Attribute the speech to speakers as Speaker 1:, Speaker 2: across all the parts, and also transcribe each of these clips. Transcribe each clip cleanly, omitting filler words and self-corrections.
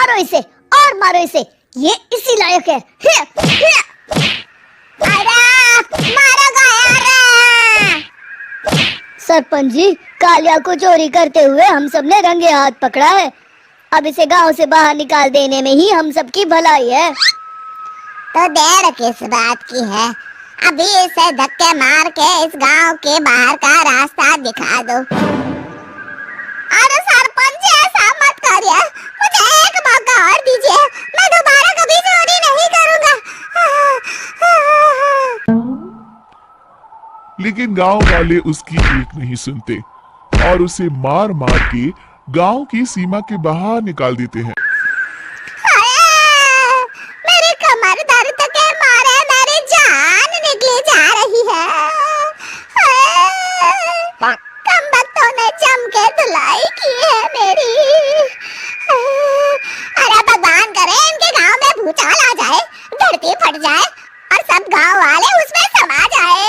Speaker 1: मारो इसे और मारो इसे, ये इसी लायक है। अरे मारो गया। सरपंच जी, कालिया को चोरी करते हुए हम सब ने रंगे हाथ पकड़ा है। अब इसे गांव से बाहर निकाल देने में ही हम सबकी भलाई है।
Speaker 2: तो देर किस बात की है, अभी इसे धक्के मार के इस गांव के बाहर का रास्ता दिखा दो। अरे सरपंच जी, ऐसा मत करिए, मुझे एक मौका और दीजिए, मैं दोबारा कभी चोरी नहीं करूंगा।
Speaker 3: लेकिन गांव वाले उसकी एक नहीं सुनते और उसे मार मार के गांव की सीमा के बाहर निकाल देते हैं।
Speaker 2: मेरी कमर दर्द के मारे मेरी जान निकली जा रही है। कमबख्तों ने जम के धुलाई की है मेरी। अरे भगवान करे इनके गांव में भूचाल आ जाए, धरती फट जाए और सब गांव वाले उसमें समा जाए।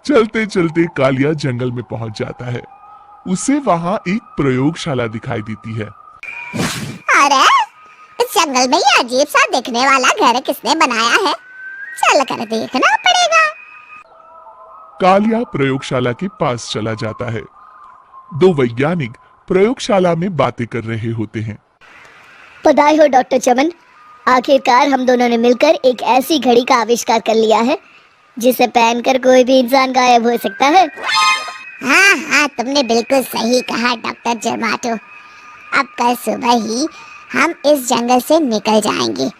Speaker 3: चलते चलते कालिया जंगल में पहुंच जाता है। उसे वहां एक प्रयोगशाला दिखाई देती है।
Speaker 2: अरे इस जंगल में ये अजीब सा दिखने वाला घर किसने बनाया है, चल कर देखना पड़ेगा।
Speaker 3: कालिया प्रयोगशाला के पास चला जाता है। दो वैज्ञानिक प्रयोगशाला में बातें कर रहे होते हैं।
Speaker 1: बधाई हो डॉक्टर चमन, आखिरकार हम दोनों ने मिलकर एक ऐसी घड़ी का आविष्कार कर लिया है जिसे पहनकर कोई भी इंसान गायब हो सकता है।
Speaker 2: हाँ हाँ, तुमने बिल्कुल सही कहा डॉक्टर जर्माटो। अब कल सुबह ही हम इस जंगल से निकल जाएंगे,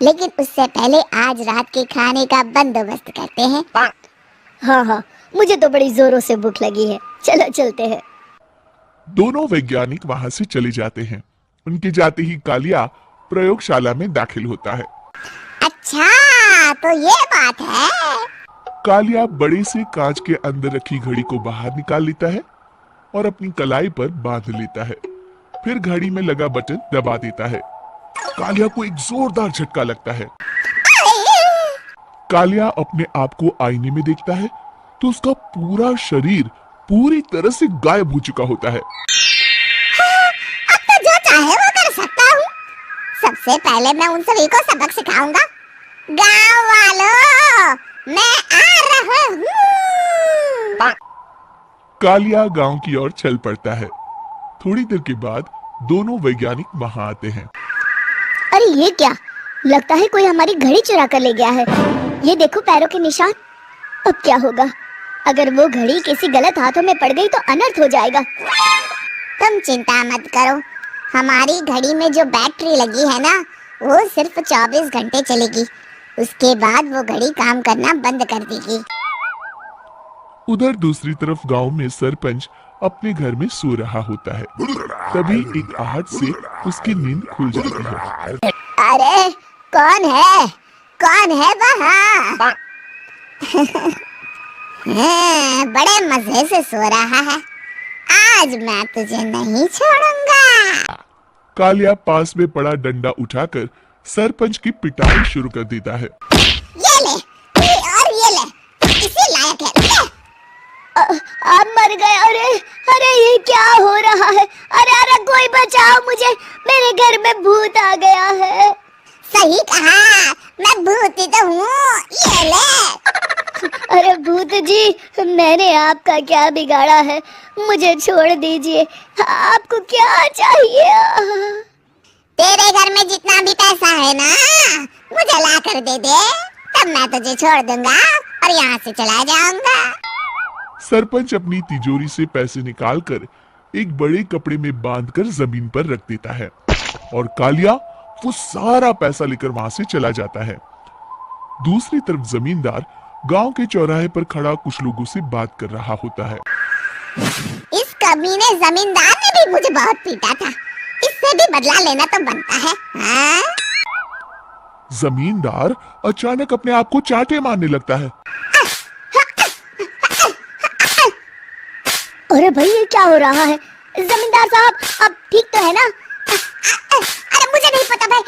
Speaker 2: लेकिन उससे पहले आज रात के खाने का बंदोबस्त करते हैं।
Speaker 1: हाँ हाँ, मुझे तो बड़ी जोरों से भूख लगी है, चलो चलते हैं।
Speaker 3: दोनों वैज्ञानिक वहां से चले जाते हैं। उनके जाते ही कालिया प्रयोगशाला में दाखिल होता है।
Speaker 2: अच्छा, तो ये बात है।
Speaker 3: कालिया बड़े से कांच के अंदर रखी घड़ी को बाहर निकाल लेता है और अपनी कलाई पर बांध लेता है। फिर घड़ी में लगा बटन दबा देता है। कालिया को एक जोरदार झटका लगता है। कालिया अपने आप को आईने में देखता है तो उसका पूरा शरीर पूरी तरह से गायब हो चुका होता है।
Speaker 2: अब तो जो चाहे वो कर सकता हूँ। सबसे पहले मैं उन सभी को सबक सिखाऊंगा। गांव वालों, मैं आ रहा हूँ।
Speaker 3: कालिया गांव की ओर चल पड़ता है। थोड़ी देर के बाद दोनों वैज्ञानिक वहां आते हैं।
Speaker 1: अरे ये क्या, लगता है कोई हमारी घड़ी चुरा कर ले गया है। ये देखो पैरों के निशान। अब क्या होगा, अगर वो घड़ी किसी गलत हाथों में पड़ गई तो अनर्थ हो जाएगा।
Speaker 2: तुम चिंता मत करो, हमारी घड़ी में जो बैटरी लगी है ना, वो सिर्फ 24 घंटे चलेगी। उसके बाद वो घड़ी काम करना बंद कर देगी।
Speaker 3: उधर दूसरी तरफ गांव में सरपंच अपने घर में सो रहा होता है। तभी एक आहट से उसकी नींद खुल जाती है।
Speaker 2: अरे कौन है, कौन है वहाँ? बड़े मजे से सो रहा है। आज मैं तुझे नहीं छोड़ूंगा।
Speaker 3: कालिया पास में पड़ा डंडा उठाकर सरपंच की पिटाई शुरू कर देता है।
Speaker 2: ये ले, और ये ले, इसी लायक है। ले।
Speaker 1: आप मर गए। अरे अरे ये क्या हो रहा है? अरे अरे कोई बचाओ मुझे, मेरे घर में भूत आ गया है।
Speaker 2: सही कहा, मैं भूत ही तो हूँ। ये ले।
Speaker 1: अरे भूत जी, मैंने आपका क्या बिगाड़ा है, मुझे छोड़ दीजिए। आपको क्या चाहिए?
Speaker 2: तेरे घर में जितना भी पैसा है ना, मुझे ला कर दे दे, तब मैं तुझे छोड़ दूंगा और यहाँ से चला जाऊंगा।
Speaker 3: सरपंच अपनी तिजोरी से पैसे निकालकर एक बड़े कपड़े में बांधकर जमीन पर रख देता है और कालिया वो सारा पैसा लेकर वहां से चला जाता है। दूसरी तरफ जमींदार गांव के चौराहे पर खड़ा कुछ लोगों से बात कर रहा होता है।
Speaker 2: इस कमीने जमींदार ने भी मुझे बहुत पीटा था, इससे भी बदला लेना तो बनता है। हाँ?
Speaker 3: जमींदार अचानक अपने आप को चांटे मारने लगता है।
Speaker 1: अरे भाई ये क्या हो रहा है? जमींदार साहब, आप ठीक तो है ना?
Speaker 2: अरे मुझे नहीं पता भाई।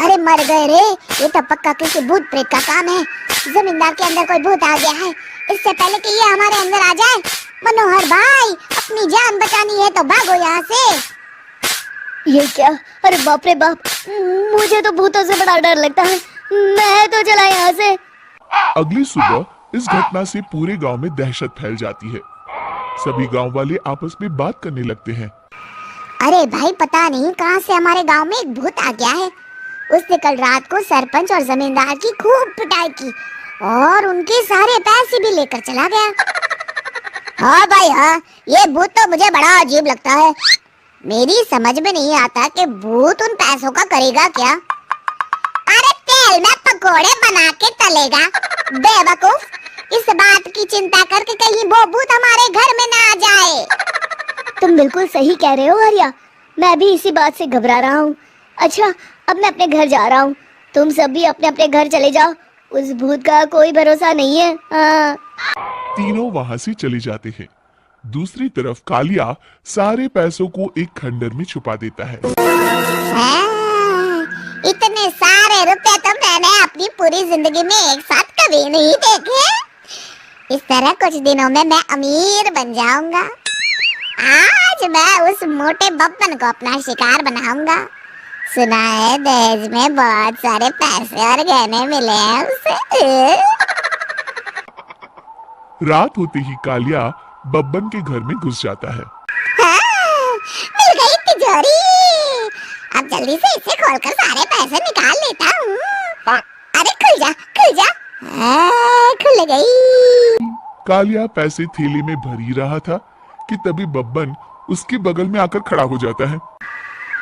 Speaker 2: अरे मर गए रे, ये तो पक्का किसी भूत प्रेत का काम है। जमींदार के अंदर कोई भूत आ गया है। इससे पहले कि ये हमारे अंदर आ जाए, मनोहर भाई अपनी जान बचानी है तो भागो यहाँ से।
Speaker 1: ये क्या? अरे बाप रे बाप, मुझे तो भूतों से बड़ा डर लगता है। मैं तो चला यहाँ से।
Speaker 3: अगली सुबह इस घटना से पूरे गांव में दहशत फैल जाती है। सभी गांव वाले आपस में बात करने लगते हैं।
Speaker 2: अरे भाई, पता नहीं कहां से हमारे गांव में एक भूत आ गया है। उसने कल रात को सरपंच और जमींदार की खूब पिटाई की और उनके सारे पैसे भी लेकर चला गया। हाँ भाई हाँ, ये भूत तो मुझे बड़ा अजीब लगता है। मेरी समझ में नहीं आता कि भूत उन पैसों का करेगा क्या। अरे तेल में पकोड़े बना के तलेगा बेवकूफ। इस बात की चिंता करके कहीं वो भूत हमारे घर में ना आ जाए।
Speaker 1: तुम बिल्कुल सही कह रहे हो आर्या, मैं भी इसी बात से घबरा रहा हूँ। अच्छा, अब मैं अपने घर जा रहा हूँ। तुम सब भी अपने अपने घर चले जाओ, उस भूत का कोई भरोसा नहीं है। हाँ।
Speaker 3: तीनों वहां से चले जाते हैं। दूसरी तरफ कालिया सारे पैसों को एक खंडर में छुपा देता है।
Speaker 2: इतने सारे रुपए तो मैंने अपनी पूरी जिंदगी में एक साथ कभी नहीं देखे। इस तरह कुछ दिनों में मैं अमीर बन जाऊंगा। आज मैं उस मोटे बब्बन को अपना शिकार बनाऊंगा। सुना है दहेज में बहुत सारे पैसे और गहने मिले हैं उसे।
Speaker 3: रात होते ही कालिया बब्बन के घर में घुस जाता है।
Speaker 2: हाँ, मिल गई तिजोरी। अब जल्दी से इसे खोलकर सारे पैसे निकाल लेता हूँ। अरे खुल जा, खुल जा। खुल गई।
Speaker 3: कालिया पैसे थैली में भर ही रहा था कि तभी बब्बन उसके बगल में आकर खड़ा हो जाता है।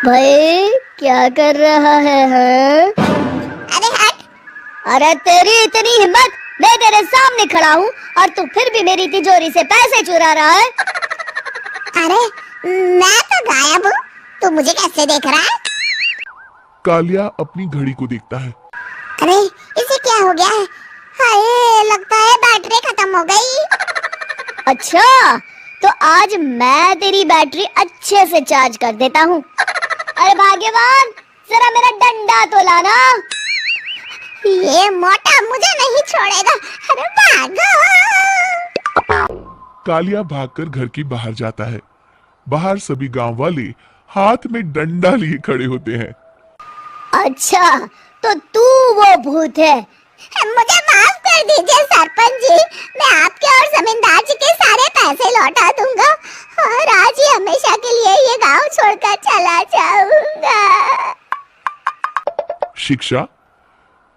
Speaker 1: भाई क्या कर रहा है हाँ?
Speaker 2: अरे हट।
Speaker 1: अरे तेरी इतनी हिम्मत, मैं तेरे सामने खड़ा हूँ और तू फिर भी मेरी तिजोरी से पैसे चुरा रहा है।
Speaker 2: अरे मैं तो गायब हूँ, तू मुझे कैसे देख रहा है?
Speaker 3: कालिया अपनी घड़ी को देखता है।
Speaker 2: अरे इसे क्या हो गया है? हाय, लगता है बैटरी खत्म हो गई।
Speaker 1: अच्छा, तो आज मैं तेरी बैटरी अच्छे से चार्ज कर देता हूँ। अरे भाग्यवान, जरा मेरा डंडा तो लाना।
Speaker 2: ये मोटा मुझे नहीं छोड़ेगा। अरे भागो।
Speaker 3: कालिया भागकर घर के बाहर जाता है। बाहर सभी गांव वाले हाथ में डंडा लिए खड़े होते हैं।
Speaker 1: अच्छा, तो तू वो भूत है?
Speaker 2: मुझे माफ कर दीजिए सरपंच जी, मैं आपके और जमींदार जी के सारे पैसे लौटा दूंगा और आज ही हमेशा के लिए ये गांव छोड़कर चला जाऊंगा।
Speaker 3: शिक्षा,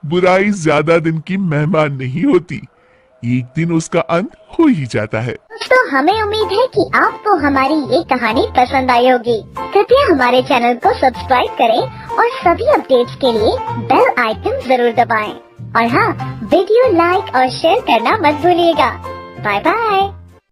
Speaker 3: बुराई ज्यादा दिन की मेहमान नहीं होती, एक दिन उसका अंत हो ही जाता है।
Speaker 4: तो हमें उम्मीद है कि आपको हमारी ये कहानी पसंद आई होगी। कृपया हमारे चैनल को सब्सक्राइब करें और सभी अपडेट्स के लिए बेल आइकन जरूर दबाएं। और हाँ, वीडियो लाइक और शेयर करना मत भूलिएगा। Bye bye.